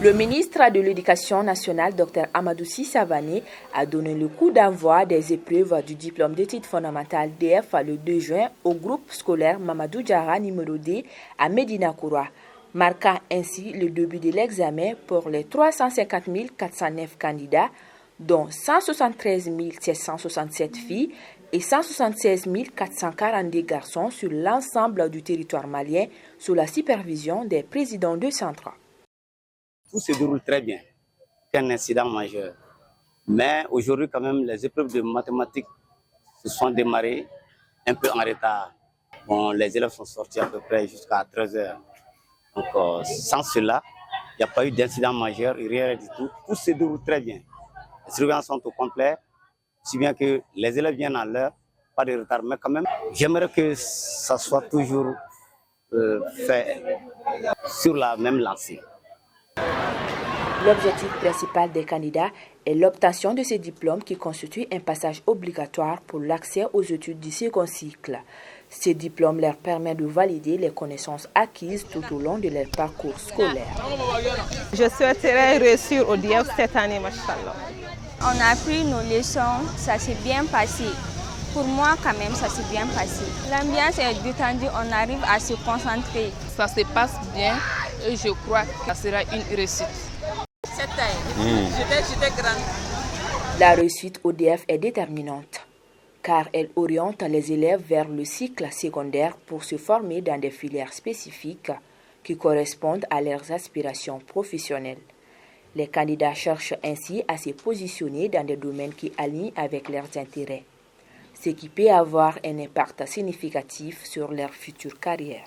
Le ministre de l'Éducation nationale, Dr Amadou-Sy Savané, a donné le coup d'envoi des épreuves du diplôme d'études fondamentales DF le 2 juin au groupe scolaire Mamadou Diarra numéro D à Médina Kouroua, marquant ainsi le début de l'examen pour les 350 409 candidats, dont 173 767 filles et 176 442 garçons sur l'ensemble du territoire malien sous la supervision des présidents de centres. Tout se déroule très bien, aucun incident majeur. Mais aujourd'hui, quand même, les épreuves de mathématiques se sont démarrées un peu en retard. Bon, les élèves sont sortis à peu près jusqu'à 13h. Donc, sans cela, il n'y a pas eu d'incident majeur, rien du tout. Tout se déroule très bien. Les surveillances sont au complet, si bien que les élèves viennent à l'heure, pas de retard. Mais quand même, j'aimerais que ça soit toujours fait sur la même lancée. L'objectif principal des candidats est l'obtention de ces diplômes qui constituent un passage obligatoire pour l'accès aux études du second cycle. Ces diplômes leur permettent de valider les connaissances acquises tout au long de leur parcours scolaire. Je souhaiterais réussir au DF cette année, machallah. On a appris nos leçons, ça s'est bien passé. Pour moi, quand même, ça s'est bien passé. L'ambiance est détendue, on arrive à se concentrer. Ça se passe bien et je crois que ça sera une réussite. J'étais grande. La réussite au DF est déterminante, car elle oriente les élèves vers le cycle secondaire pour se former dans des filières spécifiques qui correspondent à leurs aspirations professionnelles. Les candidats cherchent ainsi à se positionner dans des domaines qui alignent avec leurs intérêts, ce qui peut avoir un impact significatif sur leur future carrière.